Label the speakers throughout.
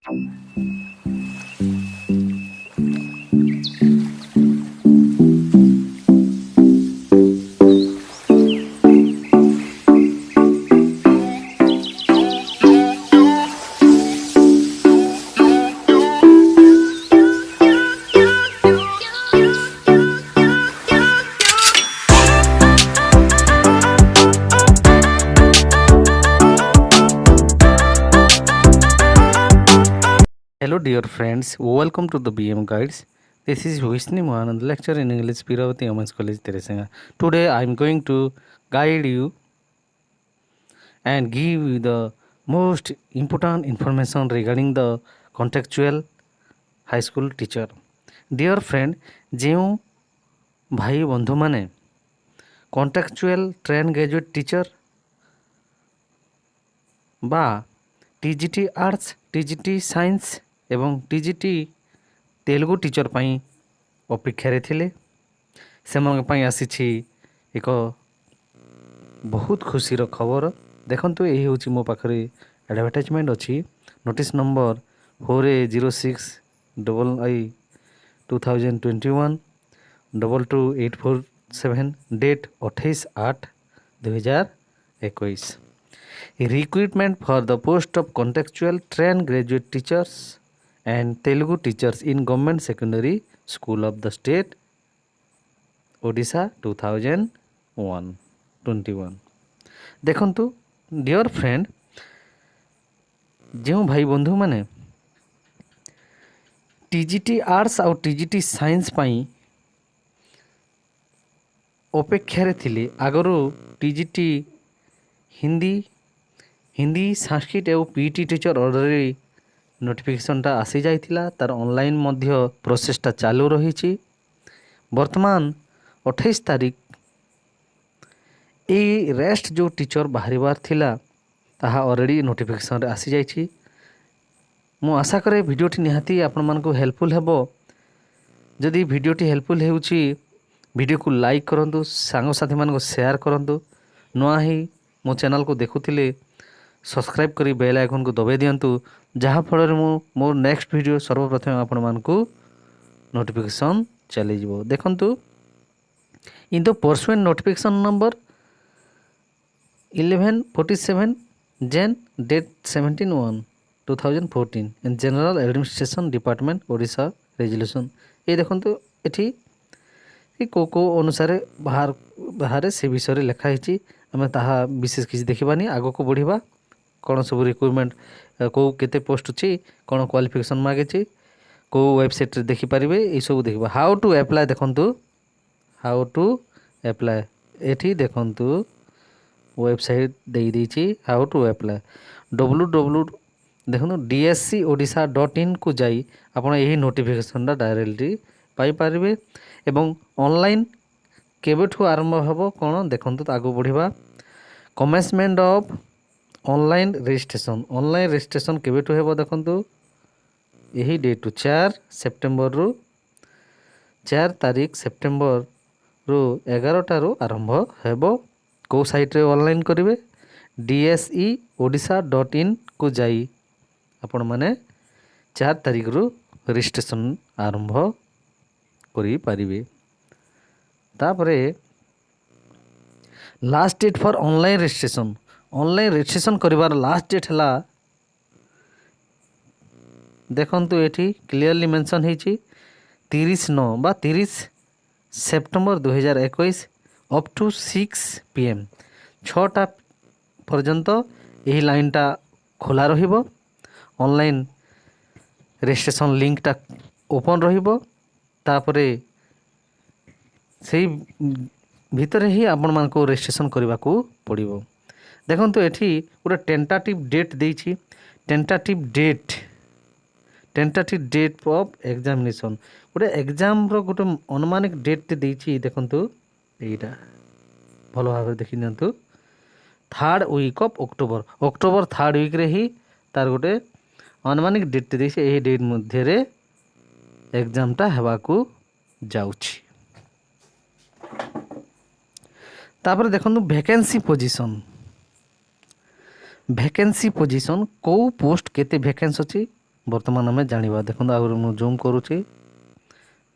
Speaker 1: Hello, dear friends. Welcome to the BM Guides. This is Vishnu Mohanand, lecturer in English, Piravati Women's College, Teresanga. Today, I am going to guide you and give you the most important information regarding the contextual high school teacher. Dear friend, ଯେଉଁ ଭାଇ ବନ୍ଧୁମାନେ କଣ୍ଟାକ୍ଚୁଆଲ train graduate teacher ବା TGT arts, TGT science ଏବଂ TGT Telugu teacher ପାଇଁ ଅପେକ୍ଷାରେ ଥିଲେ, ସେମାନଙ୍କ ପାଇଁ ଆସିଛି ଏକ ବହୁତ ଖୁସିର ଖବର। ଦେଖନ୍ତୁ, ଏହି ହେଉଛି ମୋ ପାଖରେ ଆଡ଼ଭର୍ଟାଇଜମେଣ୍ଟ ଅଛି। Notice number 4806II2021 22847, date 28/8/2021। Recruitment for the post of contextual trained graduate teachers and Telugu teachers in government secondary school of the state Odisha 2021। ଦେଖନ୍ତୁ ଡିଅର୍ ଫ୍ରେଣ୍ଡ, ଯେଉଁ ଭାଇ ବନ୍ଧୁମାନେ TGT ଆର୍ଟ୍ସ ଆଉ TGT ସାଇନ୍ସ ପାଇଁ ଅପେକ୍ଷାରେ ଥିଲେ, ଆଗରୁ TGT ହିନ୍ଦୀ ସାଂସ୍କ୍ରିଟ ଏବଂ PET ଟିଚର ଅର୍ଡ଼ରରେ ନୋଟିଫିକେସନ୍ଟା ଆସିଯାଇଥିଲା। ତା'ର ଅନଲାଇନ୍ ମଧ୍ୟ ପ୍ରୋସେସ୍ଟା ଚାଲୁ ରହିଛି। ବର୍ତ୍ତମାନ 28 ତାରିଖ ଏଇ ରେଷ୍ଟ ଯେଉଁ ଟିଚର ବାହାରିବାର ଥିଲା, ତାହା ଅଲରେଡ଼ି ନୋଟିଫିକେସନ୍ରେ ଆସିଯାଇଛି। ମୁଁ ଆଶା କରେ ଭିଡ଼ିଓଟି ନିହାତି ଆପଣମାନଙ୍କୁ ହେଲ୍ପଫୁଲ୍ ହେବ। ଯଦି ଭିଡ଼ିଓଟି ହେଲ୍ପଫୁଲ୍ ହେଉଛି, ଭିଡ଼ିଓକୁ ଲାଇକ୍ କରନ୍ତୁ, ସାଙ୍ଗସାଥିମାନଙ୍କୁ ସେୟାର କରନ୍ତୁ। ନୂଆ ହିଁ ମୋ ଚ୍ୟାନେଲକୁ ଦେଖୁଥିଲେ ସବସ୍କ୍ରାଇବ୍ କରି ବେଲ୍ ଆଇକନ୍କୁ ଦବାଇ ଦିଅନ୍ତୁ, ଯାହାଫଳରେ ମୁଁ ମୋର ନେକ୍ସଟ ଭିଡ଼ିଓ ସର୍ବପ୍ରଥମେ ଆପଣମାନଙ୍କୁ ନୋଟିଫିକେସନ୍ ଚାଲିଯିବ। ଦେଖନ୍ତୁ, in the pursuant notification number 1147 ଜେନ୍ date 17/1/2014 in general administration department Odisha resolution. ଏ ଦେଖନ୍ତୁ, ଏଠି କେଉଁ ଅନୁସାରେ ବାହାରେ ସେ ବିଷୟରେ ଲେଖା ହେଇଛି। ଆମେ ତାହା ବିଶେଷ କିଛି ଦେଖିବାନି, ଆଗକୁ ବଢ଼ିବା। କ'ଣ ସବୁ ରିକ୍ରୁଟମେଣ୍ଟ, କେତେ ପୋଷ୍ଟ ଅଛି, କ'ଣ କ୍ୱାଲିଫିକେସନ୍ ମାଗିଛି, କେଉଁ ୱେବସାଇଟ୍ରେ ଦେଖିପାରିବେ, ଏଇସବୁ ଦେଖିବା। ହାଉ ଟୁ ଆପ୍ଲାଏ, ଦେଖନ୍ତୁ ହାଉ ଟୁ ଆପ୍ଲାଏ। ଏଠି ଦେଖନ୍ତୁ ୱେବସାଇଟ୍ ଦେଇଛି ହାଉ ଟୁ ଆପ୍ଲାଏ। ଦେଖନ୍ତୁ DSCOdisha.in ଯାଇ ଆପଣ ଏହି ନୋଟିଫିକେସନ୍ଟା ଡାଇରେକ୍ଟଲି ପାଇପାରିବେ। ଏବଂ ଅନଲାଇନ୍ କେବେଠୁ ଆରମ୍ଭ ହେବ କ'ଣ ଦେଖନ୍ତୁ, ଆଗକୁ ବଢ଼ିବା। କମେନ୍ସମେଣ୍ଟ of online registration. Online registration କେବେଠୁ ହେବ ଦେଖନ୍ତୁ, ଏହି ଡେଟ୍ରୁ 4 ସେପ୍ଟେମ୍ବରରୁ 4 ତାରିଖ ସେପ୍ଟେମ୍ବରରୁ 11ଟାରୁ ଆରମ୍ଭ ହେବ। କେଉଁ ସାଇଟ୍ରେ ଅନଲାଇନ୍ କରିବେ? DSCOdisha.in ଯାଇ ଆପଣମାନେ 4 ତାରିଖରୁ ରେଜିଷ୍ଟ୍ରେସନ୍ ଆରମ୍ଭ କରିପାରିବେ। ତାପରେ last date for online registration. Online registration କରିବାର ଲାଷ୍ଟ ଡେଟ୍ ହେଲା, ଦେଖନ୍ତୁ ଏଠି କ୍ଲିୟରଲି ମେନସନ୍ ହେଇଛି 30/9 ବା 30 ସେପ୍ଟେମ୍ବର 2021 ଅପ୍ ଟୁ 6 PM, 6ଟା ପର୍ଯ୍ୟନ୍ତ ଏହି ଲାଇନ୍ଟା ଖୋଲା ରହିବ। ଅନଲାଇନ୍ ରେଜିଷ୍ଟ୍ରେସନ୍ ଲିଙ୍କଟା ଓପନ୍ ରହିବ। ତାପରେ ସେଇ ଭିତରେ ହିଁ ଆପଣମାନଙ୍କୁ ରେଜିଷ୍ଟ୍ରେସନ୍ କରିବାକୁ ପଡ଼ିବ। ଦେଖନ୍ତୁ ଏଠି ଗୋଟେ ଟେଣ୍ଟାଟିଭ୍ ଡେଟ୍ ଦେଇଛି। ଟେଣ୍ଟାଟିଭ୍ ଡେଟ୍ ଅଫ୍ ଏକ୍ଜାମିନେସନ୍, ଗୋଟେ ଏକ୍ଜାମ୍ର ଗୋଟେ ଅନୁମାନିକ ଡେଟ୍ଟେ ଦେଇଛି। ଦେଖନ୍ତୁ ଏଇଟା ଭଲ ଭାବରେ ଦେଖି ନିଅନ୍ତୁ। 3rd week off October 3rd ୱିକ୍ରେ ହିଁ ତାର ଗୋଟେ ଅନୁମାନିକ ଡେଟ୍ଟେ ଦେଇଛି। ଏହି ଡେଟ୍ ମଧ୍ୟରେ ଏକ୍ଜାମ୍ଟା ହେବାକୁ ଯାଉଛି। ତାପରେ ଦେଖନ୍ତୁ ଭ୍ୟାକେନ୍ସି ପୋଜିସନ୍। କେଉଁ ପୋଷ୍ଟ କେତେ ଭ୍ୟାକେନ୍ସି ଅଛି बर्तमान आम जाना देखो आगे मुझे जूम करुच्ची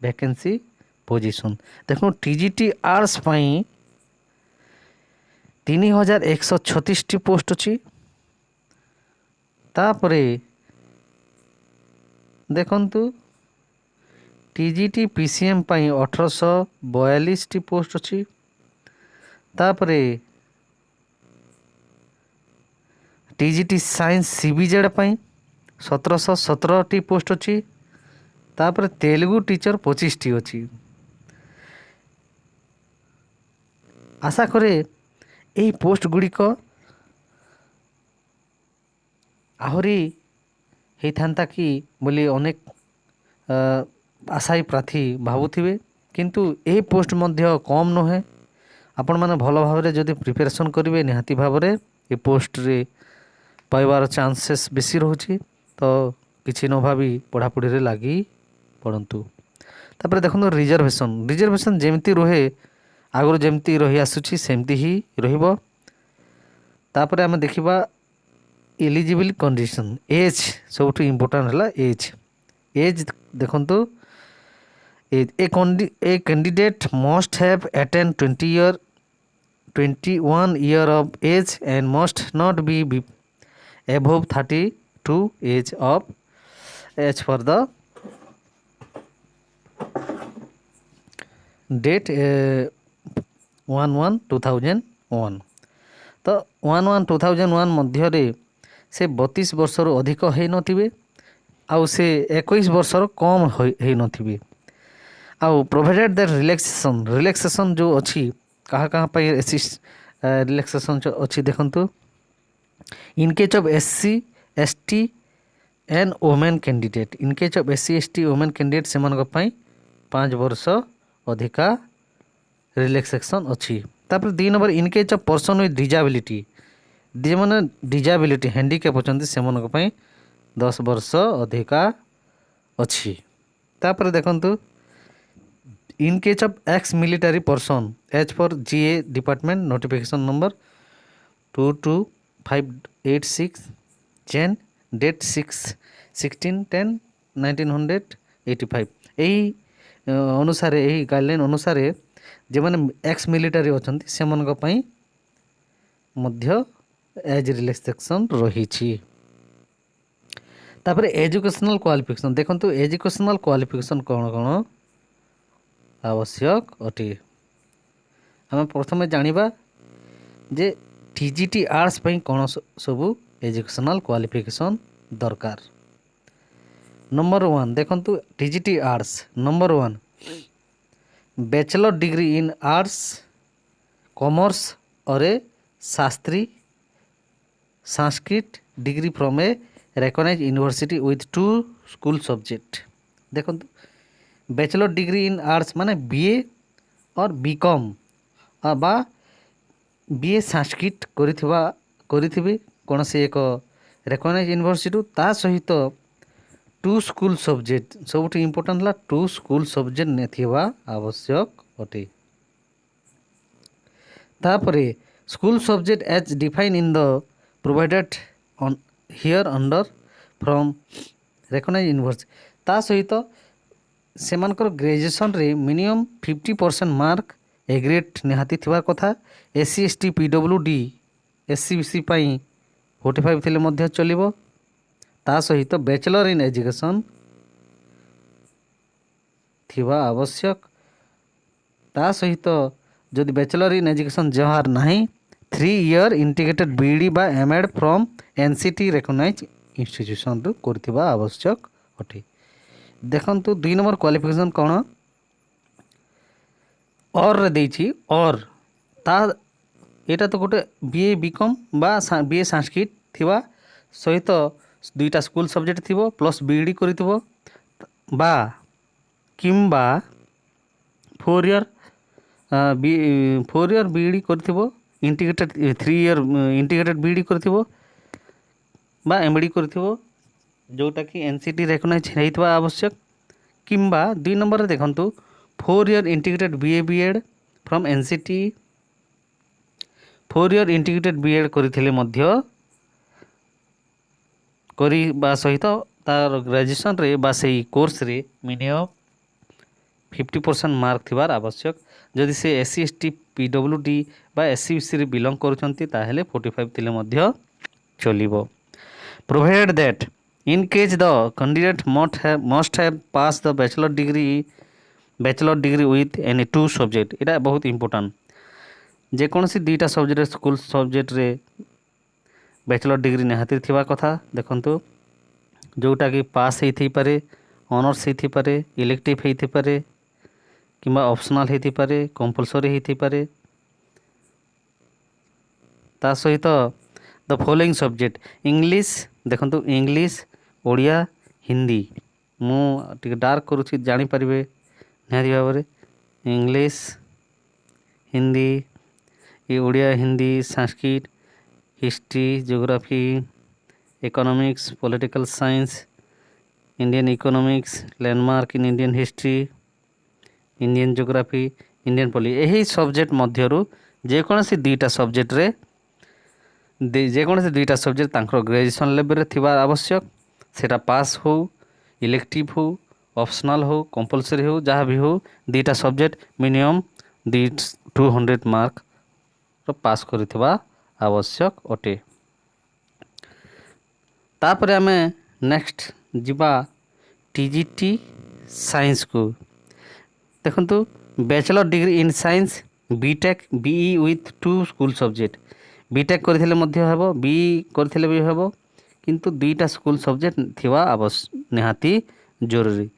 Speaker 1: वैकेंसी पोजीशन देखो टीजीटी आर्ट्स 3136 पोस्ट अच्छी तापरे देखंतु टीजीटी पीसीएम 1842 पोस्ट अच्छी तापरे टीजीटी साइंस सीबीजेड 1717 पोस्ट अच्छी तापर तेलुगु टीचर 25 अच्छी आशा करे यही पोस्ट गुड़िक आहरी होता कि बोली अनेक आशायी प्रार्थी भावुथिबे किंतु ए पोस्ट मध्य कम नुहे आपण मैंने भल भाव जदि प्रिपेरेसन करेंगे निहाती भाव में ये पोस्ट रे पाइबार चांसेस बेसी रोचे तो किसी न भावी पढ़ापढ़ी रे लगी पड़तु तापर देखो रिजर्वेशन जमती रुहे आगुरी जमती रही आसुची सेमती ही रहिबो तापर आम देखा एलिजिबल कंडीशन एज सब इम्पोर्टाट है एज देखो a candidate must have attain 21 year of age and must not be above 32 age of as for the date 1/1/2001 तो 1/1/2001 मध्य से 32 वर्षर अधिक हो नथिबे आउ से 21 वर्षर कम हो नथिबे आउ प्रोवाइडेड द रिलैक्सेशन जो अच्छी कहाँ कहाँ पर रिलैक्सेशन अच्छी देखंतु in case of SC ST and women candidate in case of SC ST women candidate से 5 वर्ष अधिका रिलैक्सेशन अच्छी तापर 2 number in case of person with disability जो मैंने डिजाबिलिटी हैंडिकैप अच्छा से 10 वर्ष अधिका अच्छी तापर देखंतु in case of ex military person as for GA department notification number 22586 चेन डेट 16/10/1985 यही अनुसार यही गाइडलाइन अनुसार जो मैंने एक्स मिलिटरी अच्छा से एज रिलैक्सेशन रही तापर एजुकेशनल क्वालिफिकेशन देखो एजुकेशनल क्वालिफिकेशन कौन कौन आवश्यक अटे आम प्रथम जानिबा जे टीजीटी आर्ट्स पई कौन सब एजुकेशनल क्वालिफिकेशन दरकार नंबर 1 देखंतु TGT arts number 1 bachelor degree in arts commerce और a Shastri Sanskrit degree from a recognised university with 2 school subject देखंतु बैचलर डिग्री इन आर्ट्स माने बीए और बीकॉम बा बीए संस्कृत करिथिबे कौन से एक रिकॉग्नाइज्ड यूनिवर्सिटी ता सहित 2 स्कूल सब्जेक्ट सब इम्पोर्टेंट है 2 स्कूल सब्जेक्ट नेथिबा आवश्यक अटे तापरे school subject as define in the provided hereunder from recognised university ता सहित सेमानकर ग्रेजुएशन रे मिनिमम 50% मार्क एग्रेड निहाती थिबार कथा एससी एसटी पीडब्ल्यूडी एससीबीसी 45 थिले मध्य चलिबो ता सहित बैचलर इन एजुकेशन थिबा आवश्यक ता सहित जदि बैचलर इन एजुकेशन जहार नहीं 3 year इंटीग्रेटेड बीडी बा MEd from NCT recognised institution रु करथिबा आवश्यक अटे देखंतु 2 नंबर क्वालिफिकेशन कौन और देछि और ता एटा तो गोटे बीए बीकॉम बा बीए संस्कृत थिबा सहित 2टा स्कूल सब्जेक्ट थिबो प्लस बीडी करिथिबो बा किंबा 4 year बीडी करिथिबो इंटीग्रेटेड 3 year इंटीग्रेटेड बीडी करिथिबो बा एमडी करिथिबो जोटा कि एनसीटी रिकॉग्नाइज होइतबा आवश्यक किंबा 2 नंबर रे देखंतु 4 year integrated BA BEd from NCT 4 year integrated BEd करिथिले मध्य करिबा सहित तार ग्रेजुएशन रे बा से कोर्स रे मिनिमम 50% मार्क थिबार आवश्यक। जदि से एससी एसटी पीडब्ल्यूडी बा एससी बीसी रे बिलोंग करूछंती ताहेले 45 थिले मध्य चलिबो। Provided that in case the candidate must have pass the bachelor degree with any two subject. एटा बहुत इंपोर्टेंट। जेकोसी दुईटा सब्जेक्ट स्कूल सब्जेक्ट रे बैचलर डिग्री निहाती थिबा कथा। देखंतु जोटा कि पास हेथि पारे, ऑनर्स हेथि पारे, इलेक्टिव हेथि पारे किंबा ऑप्शनल हेथि पारे, कंपलसरी हेथि पारे। ता सहित द फॉलोइंग सब्जेक्ट इंग्लिश देखंतु इंग्लिश, ओडिया, हिंदी। मु टिके डार्क करूछि जानि परिबे निहाती भाबरे। इंग्लिश, हिंदी, ये Odia, Hindi, Sanskrit, history, geography, economics, political science, Indian economics, landmark in Indian history, Indian geography, Indian polity. यही सब्जेक्ट मध्यरु जेकोसी दुईटा सब्जेक्ट रे जेकोसी दुईटा सब्जेक्ट तांकर ग्रेजुएशन लेवल रे थिबा आवश्यक। सेटा पास हो, इलेक्टिव हो, ऑप्शनल हो, कंपलसरी हो, जहाँ भी हो, दुईटा सब्जेक्ट मिनिमम 200 मार्क पास करिथिबा आवश्यक अटे। तापर आमे नेक्स्ट जिबा टीजीटी साइंस को। देखंतु bachelor degree in science BTech BE with 2 school subject. BTech करथिले मध्य हेबो, बीई करथिले भी हेबो, किंतु दुईटा स्कूल सब्जेक्ट थिबा निहाती जरूरी।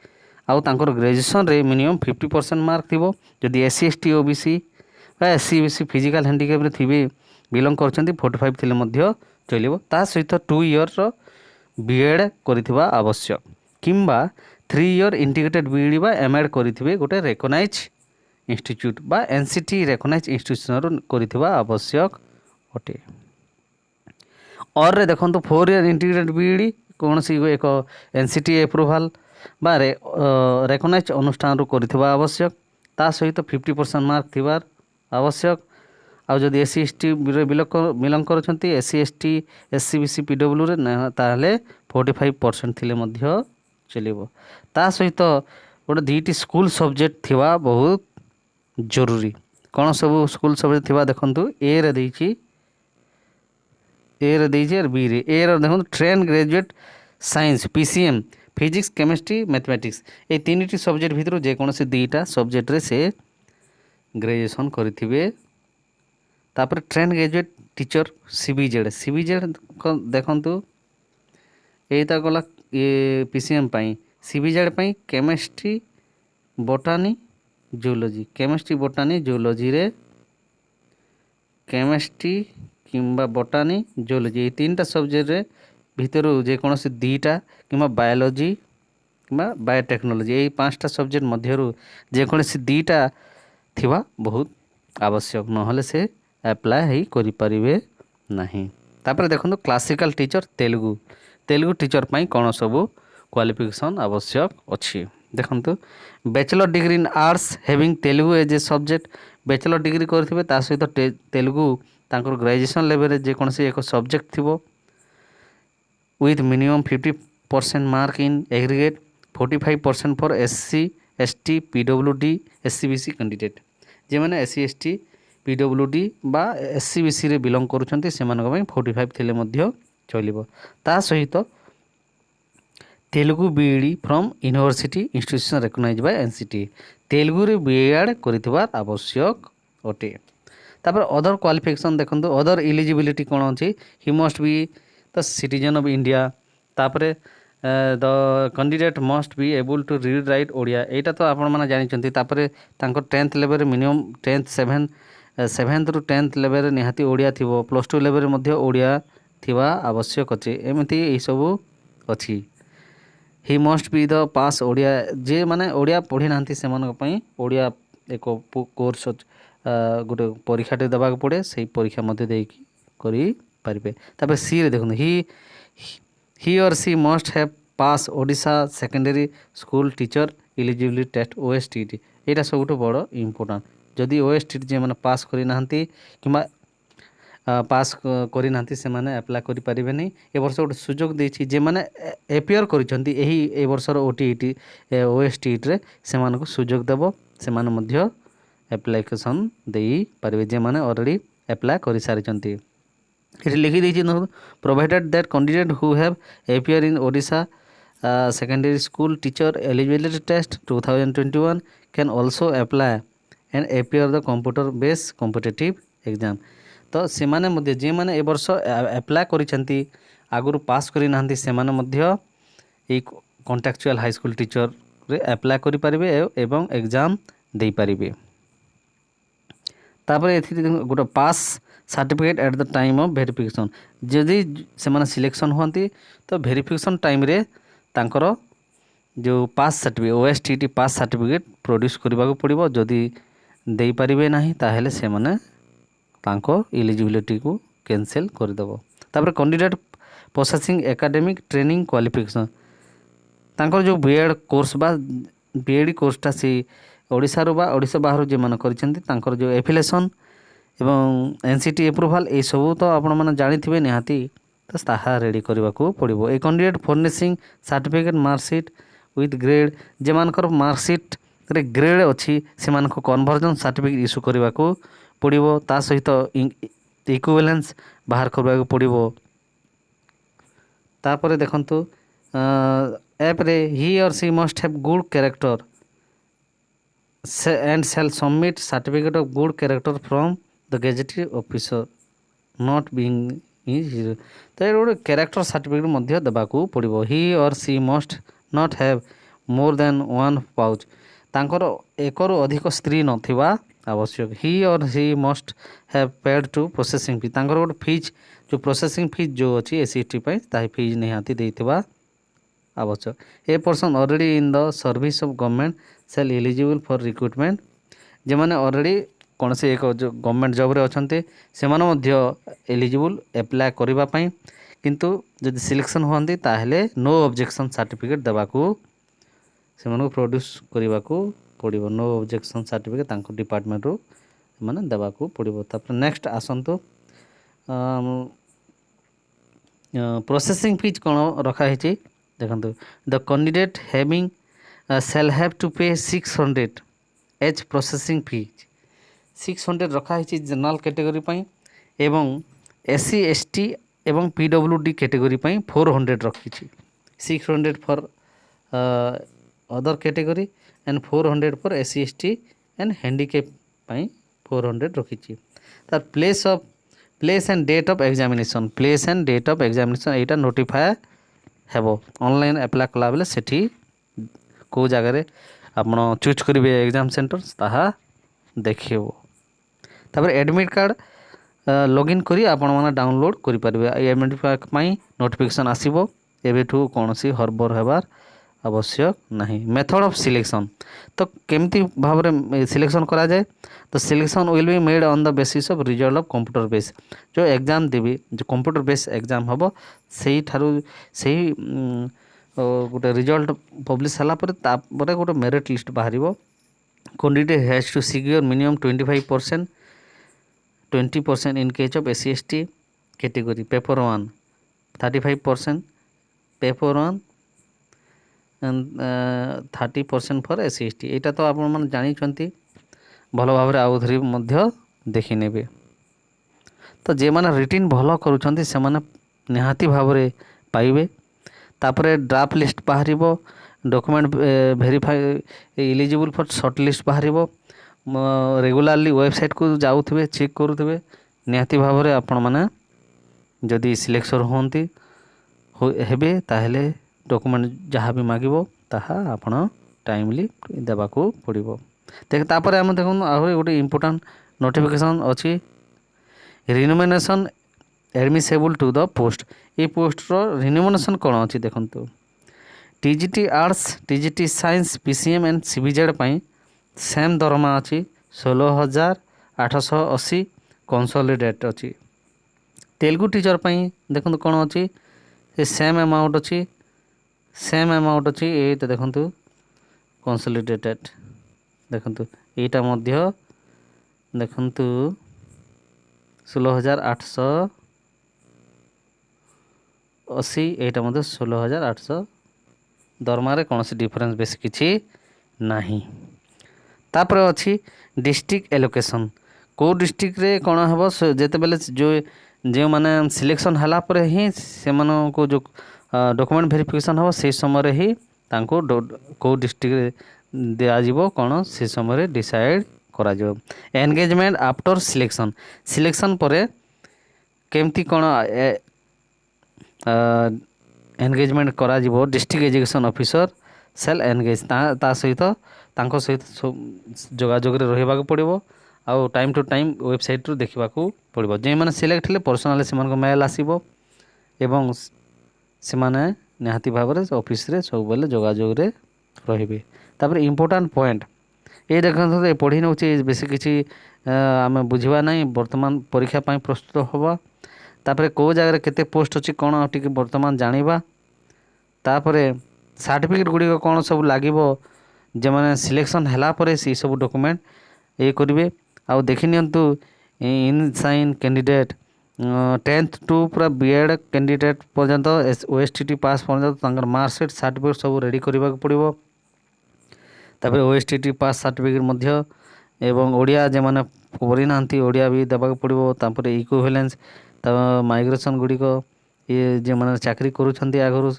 Speaker 1: आउ तांकर ग्रेजुएशन रे मिनिमम 50% मार्क थिबो। जदि एससी एसटी ओबीसी बा एससी बीसी फिजिकल हैंडिकैप रे थिबे बिलोंग करछंती 45 थिले मध्य चलिबो। ता सहित 2 इयर रो बीएड करिथिबा आवश्यक किंबा 3 इयर इंटीग्रेटेड बीईडी बा एमएड करिथिबे गोटे रेकग्नाइज इंस्टीट्यूट बा एनसीटी रेकग्नाइज इंस्टीट्यूशन रो करिथिबा आवश्यक अटे। और रे देखंतु 4 इयर इंटीग्रेटेड बीईडी कोनसी एक एनसीटी अप्रूवल बा रेकग्नाइज अनुष्ठान रो करिथिबा आवश्यक। ता सहित 50% मार्क थिबार आवश्यक। आ जदि एससी एसटी बिलोंग करछंती SC ST SC BC PW रे ताहले 45% थिले मध्य चलिबो। ता सहित गोटे दुईटी स्कूल सब्जेक्ट थिबा बहुत जरूरी। कौन सब स्कूल सब्जेक्ट थिबा देखंतु ए रे देइछि, ए रे देइछि और बी रे। ए रे देखंतु train graduate science PCM physics chemistry mathematics. ए तीनटी सब्जेक्ट भितर जे कोनसे दुईटा सब्जेक्ट रे से ग्रेजुएशन करिथिबे। तापर ट्रेन ग्रेजुएट टीचर सीबीजेड देखंतु एटा गला ये पीसीएम पाई। सीबीजेड पाई chemistry botany zoology, chemistry botany zoology रे केमिस्ट्री किंबा बोटानी जूलॉजी ये तीनटा सब्जेक्ट रे भितर जे कोनसे दुईटा किंबा बायोलॉजी किंबा बायोटेक्नोलॉजी ये पांचटा सब्जेक्ट मध्यरु जे कोनसे दुईटा थिबा बहुत आवश्यक। नहले से अप्लाई ही करि परिबे नहीं। तापर देखंतु क्लासिकल टीचर तेलुगु टीचर पाई कोन सब क्वालिफिकेशन आवश्यक अछि। देखंतु bachelor degree in arts having Telugu as a subject. Bachelor degree करथिबे ता सहित तेलुगु तांकर ग्रेजुएशन लेवल रे जे कोनसे एक सब्जेक्ट थिबो with minimum 50% mark in aggregate, 45% for SC ST PWD SC BC candidate. जे माने एससी एसटी पीडब्ल्यूडी बा एससी बीसी रे बिलोंग करूछंती सेमानक पई 45 थिले मध्य चलिबो। ता सहित Telugu BEd from university institution recognised by NCT Telugu रे बीएड करितबार आवश्यक अटे। तापर अदर क्वालिफिकेशन देखंतु अदर एलिजिबिलिटी कोन अछि। He must be the citizen of India. तापर the candidate must be able to read write Odia. एटा तो आपण माने जानि चंती। तापर तांको 10th लेवल मिनिमम 7th रु 10th लेवल निहाती ओडिया थिबो। +2 लेवल मध्ये ओडिया थिबा आवश्यक अछि। एमिति ए सब अछि। ही मस्ट बी द पास ओडिया जे माने ओडिया पढ़ी नांती सेमानक पई ओडिया एक कोर्स गोटे परीक्षाटे देबाक पड़े। से परीक्षा मध्ये देकी करी पारिबे। तापर सी रे देखुन he or she must have pass Odisha secondary school teacher eligibility test OSTT. एटा सबुठ बड़ इंपोर्टेंट। जदि ओएसटीटी जे माने पास करी नांती किंबा पास करना से मैंने अप्लाई करें नहीं ए वर्ष गोटे सुजोग देती जे मैंने एपियर करिसेंती एही ए वर्षर ओटीईटी ओएसटीईटी से मानको सुजोग देव से माने मध्य एप्लिकेशन दे पारे जे मैंने ऑलरेडी अप्लाई कर सारी ये लिखी दी provided that candidate who have appear in Odisha secondary school teacher eligibility test 2021 can also apply and appear the computer based competitive exam तो से माने मध्य जे माने ए वर्ष अप्लाई करिसेंती आगुरु पास करि नाहंती से माने मध्य ए कॉन्ट्रैक्चुअल हाई स्कूल टीचर रे अप्लाई करि परिबे एवं एग्जाम दे परिबे तापर एथि गोटे pass certificate at the time of verification जदि से माने सिलेक्शन होती तो वेरिफिकेशन टाइम रे तांकर जो पास सर्टिफिकेट ओएसटीटी पास सर्टिफिकेट प्रोड्यूस करने को पड़ो जदि दे पारिबे नाही ताहेले से माने तांको एलिजिबिलिटी को कैंसिल करदेव तापर candidate processing academic training qualification तांकर जो बीएड कोर्स बा बीएड कोर्सटा से ओडिशा रो बा ओडिशा बाहर जे माने करिसेंती तांकर जो एफिलेशन एवं एनसीटी एप्रुवाल ये सब तो आपण मैंने जानी निहाती तो ताहा रेडी करने को पड़ो a candidate furnishing certificate marksheet with grade जे मानकर मार्कशीट रे ग्रेड अच्छी से मानको कन्वर्जन सर्टिफिकेट इश्यू करने को पड़ो ता सहित इक्विवेलेंस बाहर करने को पड़ो तापर देखंतु ऐप रे he or she must have good character and shall submit certificate of good character from the gazetted officer not being is तो ये गोटे कैरेक्टर सर्टिफिकेट देवाक पड़ो he or she must not have more than one spouse तांकर एक अधिक स्त्री नथिबा आवश्यक he or she must have paid to processing fee तांकर गोटे फीज जो प्रोसेसिंग फीज जो अच्छी एससीटी ताही फीज निहाती देइथिबा आवश्यक a person already in the service of government shall eligible for recruitment जे माने ऑलरेडी कौन से एक जो गवर्नमेंट जॉब रे अछंते से माने मध्य एलिजिबल अप्लाई करबा पई किंतु जदि सिलेक्शन होंती ताहले नो ऑब्जेक्शन सर्टिफिकेट देबाकू से माने प्रोड्यूस करबाकू पड़िबो नो ऑब्जेक्शन सर्टिफिकेट तांको डिपार्टमेंट रो माने देबाकू पड़िबो तापर नेक्स्ट आसंतु प्रोसेसिंग फीज कोन रखा है देखंतु the candidate having shall have to pay 600 as processing fees 600 रखा है जनरल कैटेगरी पाई एवं एससी एसटी एवं पीडब्ल्यूडी कैटेगरी पाई 400 रखी 600 for other category and 400 for SC ST and handicap पाई 400 रखी तार place and date of examination place and date of examination यहाँ नोटिफाए हेब ऑनलाइन अप्लाई कला बेले सेठी को जगह आपड़ चूज करेंगे एग्जाम सेंटर ताहा देखिए तापर एडमिट कार्ड लॉगिन करी आपण माने डाउनलोड करि परिबे एडमिट कार्ड पई नोटिफिकेशन आसीबो एबेठू कोनोसी हरबर हेबार आवश्यक नहीं मेथड ऑफ सिलेक्शन तो केमती भाव में सिलेक्शन करा जाए तो selection will be made on the basis of result of computer base जो एग्जाम देवी जो कंप्यूटर बेस एग्जाम हम से गोटे रिजल्ट पब्लिश होला पर गोटे मेरिट लिस्ट बाहर candidate has to secure minimum 20% in case of SC ST category paper 1 35% paper 1 and 30% for SC ST यहाँ तो आप जानी भल भाव आउ थोड़ी देखी ने तो जे मैंने रिटिन भल करुँच से निहाती भाव पाइबे तापर ड्राफ्ट लिस्ट बाहर document verify eligible for short list बाहर रेगुलारली वेबसाइट को जाऊे चेक करुवे निहाती भाव में आपण मैंने जदि सिलेक्शन होती हेबे ताहले डॉक्यूमेंट जहाँ भी मागिबो ताहा आपण टाइमली देवाको पड़िबो देख तापर हम देखो आहरी गोटे इम्पोर्टेंट नोटिफिकेशन अच्छी रिनोमिनेशन एडमिसेबल टू द पोस्ट ये पोस्ट रो रिनोमिनेशन कौन अच्छी देखो TGT arts TGT science PCM and CBZ pi same दरमा अच्छी 16,880 कंसोलिडेट अच्छी तेलुगु टीचर पाई देखो कौन अच्छी सेम अमाउंट अच्छी ये तो देखो कंसोलिडेटेड देखो यहाँ देखु 16,880 ଏଇଟା ମଧ୍ୟ 16,800 ଦରମାରେ କୌଣସି ଡିଫରେନ୍ସ ବେଶୀ କିଛି ନାହିଁ। ତାପରେ ଅଛି ଡିଷ୍ଟ୍ରିକ୍ଟ ଏଲୋକେସନ୍। କେଉଁ ଡିଷ୍ଟ୍ରିକ୍ଟରେ କ'ଣ ହେବ ଯେତେବେଳେ ଯେଉଁମାନେ ସିଲେକ୍ସନ୍ ହେଲା ପରେ ହିଁ ସେମାନଙ୍କୁ ଯେଉଁ ଡକୁମେଣ୍ଟ ଭେରିଫିକେସନ୍ ହେବ ସେଇ ସମୟରେ ହିଁ ତାଙ୍କୁ କେଉଁ ଡିଷ୍ଟ୍ରିକ୍ଟରେ ଦିଆଯିବ କ'ଣ ସେ ସମୟରେ ଡିସାଇଡ଼୍ କରାଯିବ। ଏନଗେଜମେଣ୍ଟ ଆଫ୍ଟର ସିଲେକ୍ସନ୍ ପରେ କେମିତି କ'ଣ ଏନଗେଜମେଣ୍ଟ କରାଯିବ district education officer cell engage ତା ସହିତ ତାଙ୍କ ସହିତ ଯୋଗାଯୋଗରେ ରହିବାକୁ ପଡ଼ିବ। ଆଉ ଟାଇମ୍ ଟୁ ଟାଇମ୍ ୱେବସାଇଟ୍ରୁ ଦେଖିବାକୁ ପଡ଼ିବ। ଯେଉଁମାନେ ସିଲେକ୍ଟ ହେଲେ ପର୍ସନାଲି ସେମାନଙ୍କ ମେଲ୍ ଆସିବ ଏବଂ ସେମାନେ ନିହାତି ଭାବରେ ଅଫିସରେ ସବୁବେଳେ ଯୋଗାଯୋଗରେ ରହିବେ। ତାପରେ ଇମ୍ପୋର୍ଟାଣ୍ଟ ପଏଣ୍ଟ ଏଇ ଦେଖନ୍ତୁ ପଢ଼ି ନେଉଛି ବେଶୀ କିଛି ଆମେ ବୁଝିବା ନାହିଁ। ବର୍ତ୍ତମାନ ପରୀକ୍ଷା ପାଇଁ ପ୍ରସ୍ତୁତ ହେବା। ତାପରେ କେଉଁ ଜାଗାରେ କେତେ ପୋଷ୍ଟ ଅଛି କ'ଣ ଟିକେ ବର୍ତ୍ତମାନ ଜାଣିବା। ତାପରେ ସାର୍ଟିଫିକେଟ୍ ଗୁଡ଼ିକ କ'ଣ ସବୁ ଲାଗିବ ଯେଉଁମାନେ ସିଲେକ୍ସନ୍ ହେଲା ପରେ ସେସବୁ ଡକୁମେଣ୍ଟ କରିବେ। ଆଉ ଦେଖିନିଅନ୍ତୁ ଇନସାଇନ୍ କ୍ୟାଣ୍ଡିଡେଟ୍ 10th ଟୁ ପୁରା B.Ed କ୍ୟାଣ୍ଡିଡେଟ୍ ପର୍ଯ୍ୟନ୍ତ OSTT ପାସ୍ ପର୍ଯ୍ୟନ୍ତ ତାଙ୍କର ମାର୍କସିଟ୍ ସାର୍ଟିଫିକେଟ୍ ସବୁ ରେଡ଼ି କରିବାକୁ ପଡ଼ିବ। ତାପରେ OSTT ପାସ୍ ସାର୍ଟିଫିକେଟ୍ ମଧ୍ୟ ଏବଂ ଓଡ଼ିଆ ଯେଉଁମାନେ କରିନାହାନ୍ତି ଓଡ଼ିଆ ବି ଦେବାକୁ ପଡ଼ିବ। ତାପରେ ଇକ୍ୱିଭାଲେନ୍ସ ମାଇଗ୍ରେସନ୍ ଗୁଡ଼ିକ ଯେଉଁମାନେ ଚାକିରି କରୁଛନ୍ତି ଆଗରୁ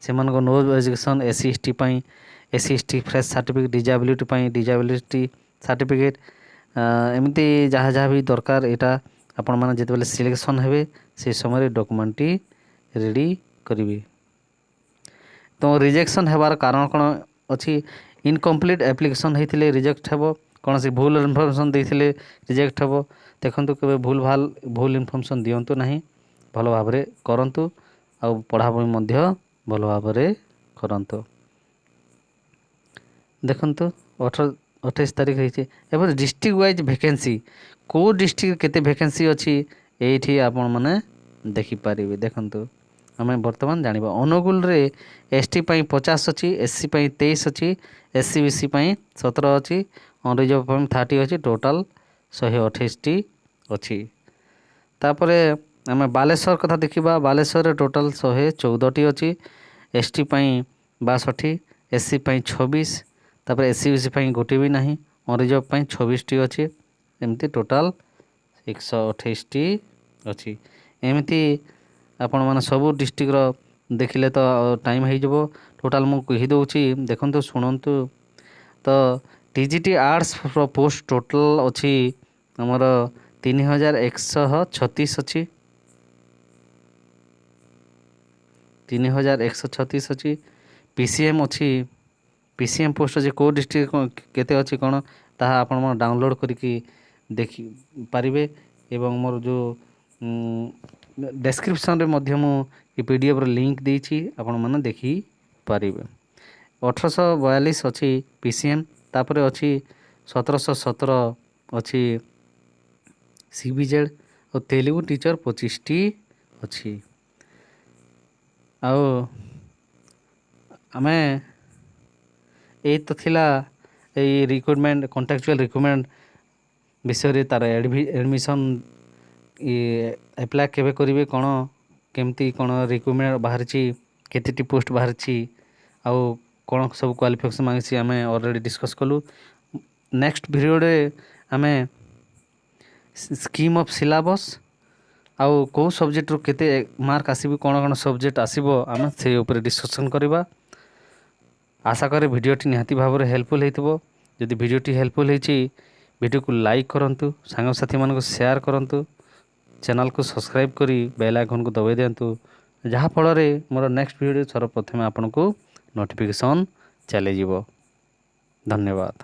Speaker 1: ସେମାନଙ୍କ ନୋ ଏଜୁକେସନ୍ SC/ST ପାଇଁ SC/ST ଫ୍ରେଶ୍ ସାର୍ଟିଫିକେଟ୍, ଡିଜାବିଲିଟି ପାଇଁ ଡିଜାବିଲିଟି ସାର୍ଟିଫିକେଟ୍, ଏମିତି ଯାହା ବି ଦରକାର ଏଇଟା ଆପଣମାନେ ଯେତେବେଳେ ସିଲେକ୍ସନ୍ ହେବେ ସେ ସମୟରେ ଡକୁମେଣ୍ଟଟି ରେଡ଼ି କରିବେ। ତ ରିଜେକ୍ସନ୍ ହେବାର କାରଣ କ'ଣ ଅଛି? ଇନକମ୍ପ୍ଲିଟ୍ ଆପ୍ଲିକେସନ୍ ହେଇଥିଲେ ରିଜେକ୍ଟ ହେବ। କୌଣସି ଭୁଲ ଇନଫର୍ମେସନ୍ ଦେଇଥିଲେ ରିଜେକ୍ଟ ହେବ। ଦେଖନ୍ତୁ କେବେ ଭୁଲ ଇନଫର୍ମେସନ୍ ଦିଅନ୍ତୁ ନାହିଁ। ଭଲ ଭାବରେ କରନ୍ତୁ ଆଉ ପଢ଼ାପଢ଼ି ମଧ୍ୟ ଭଲ ଭାବରେ କରନ୍ତୁ। ଦେଖନ୍ତୁ 28 ତାରିଖ ହେଇଛି। ଏବେ ଡିଷ୍ଟ୍ରିକ୍ଟ ୱାଇଜ୍ ଭ୍ୟାକେନ୍ସି କେଉଁ ଡିଷ୍ଟ୍ରିକ୍ଟରେ କେତେ ଭ୍ୟାକେନ୍ସି ଅଛି ଏଇଠି ଆପଣମାନେ ଦେଖିପାରିବେ। ଦେଖନ୍ତୁ ଆମେ ବର୍ତ୍ତମାନ ଜାଣିବା। ଅନୁଗୁଳରେ ST ପାଇଁ 50 ଅଛି, SC ପାଇଁ 23 ଅଛି, SC BC ପାଇଁ 17 ଅଛି, ଅନରିଜର୍ଭ ପାଇଁ 30 ଅଛି, ଟୋଟାଲ୍ 128ଟି ଅଛି। ତାପରେ ଆମେ ବାଲେଶ୍ୱର କଥା ଦେଖିବା। ବାଲେଶ୍ୱରରେ ଟୋଟାଲ୍ 114ଟି ଅଛି। ST ପାଇଁ 62, SC ପାଇଁ 26, ତାପରେ SC BC ପାଇଁ ଗୋଟିଏ ବି ନାହିଁ, ଅନରିଜର୍ଭ ପାଇଁ 26ଟି ଅଛି। ଏମିତି ଟୋଟାଲ୍ 128ଟି ଅଛି। ଏମିତି ଆପଣମାନେ ସବୁ ଡିଷ୍ଟ୍ରିକ୍ଟର ଦେଖିଲେ ତ ଟାଇମ୍ ହେଇଯିବ। ଟୋଟାଲ୍ ମୁଁ କହିଦେଉଛି, ଦେଖନ୍ତୁ ଶୁଣନ୍ତୁ। ତ TGT ଆର୍ଟ୍ସ ପୋଷ୍ଟ ଟୋଟାଲ୍ ଅଛି ଆମର 3,136 ଅଛି। 3,136 ଅଛି। PCM ଅଛି। PCM ପୋଷ୍ଟ ଅଛି। କେଉଁ ଡିଷ୍ଟ୍ରିକ୍ଟ କେତେ ଅଛି କ'ଣ ତାହା ଆପଣମାନେ ଡାଉନଲୋଡ଼୍ କରିକି ଦେଖିପାରିବେ। ଏବଂ ମୋର ଯେଉଁ ଡେସ୍କ୍ରିପସନ୍ରେ ମଧ୍ୟ ମୁଁ ଏ PDFର ଲିଙ୍କ୍ ଦେଇଛି, ଆପଣମାନେ ଦେଖିପାରିବେ। 1842 ଅଛି PCM। ତାପରେ ଅଛି 1717 ଅଛି CBZ ଆଉ ତେଲୁଗୁ ଟିଚର୍ 25ଟି ଅଛି। ଆଉ ଆମେ ଏଇ ତ ଥିଲା ଏଇ ରିକ୍ରୁଟମେଣ୍ଟ କଣ୍ଟ୍ରାକ୍ଚୁଆଲ୍ ରିକ୍ରୁଟମେଣ୍ଟ ବିଷୟରେ, ତା'ର ଆଡ଼ମିସନ୍ ଆପ୍ଲାଏ କେବେ କରିବେ, କ'ଣ କେମିତି କ'ଣ ରିକ୍ରୁଟମେଣ୍ଟ ବାହାରିଛି, କେତେଟି ପୋଷ୍ଟ ବାହାରିଛି ଆଉ କ'ଣ ସବୁ କ୍ୱାଲିଫିକେସନ୍ ମାଗିଛି ଆମେ ଅଲରେଡ଼ି ଡିସ୍କସ୍ କଲୁ। ନେକ୍ସଟ ଭିଡ଼ିଓରେ ଆମେ ସ୍କିମ୍ ଅଫ୍ ସିଲାବସ୍ ଆଉ କେଉଁ ସବଜେକ୍ଟରୁ କେତେ ମାର୍କ ଆସିବ, କ'ଣ ସବଜେକ୍ଟ ଆସିବ ଆମେ ସେଇ ଉପରେ ଡିସ୍କସନ୍ କରିବା। ଆଶା କରେ ଭିଡ଼ିଓଟି ନିହାତି ଭାବରେ ହେଲ୍ପଫୁଲ୍ ହେଇଥିବ। ଯଦି ଭିଡ଼ିଓଟି ହେଲ୍ପଫୁଲ୍ ହେଇଛି ଭିଡ଼ିଓକୁ ଲାଇକ୍ କରନ୍ତୁ, ସାଙ୍ଗସାଥିମାନଙ୍କୁ ସେୟାର କରନ୍ତୁ, ଚ୍ୟାନେଲକୁ ସବସ୍କ୍ରାଇବ୍ କରି ବେଲ୍ ଆଇକନ୍କୁ ଦବାଇ ଦିଅନ୍ତୁ, ଯାହାଫଳରେ ମୋର ନେକ୍ସଟ ଭିଡ଼ିଓ ସର୍ବପ୍ରଥମେ ଆପଣଙ୍କୁ ନୋଟିଫିକେସନ୍ ଚାଲିଯିବ। ଧନ୍ୟବାଦ।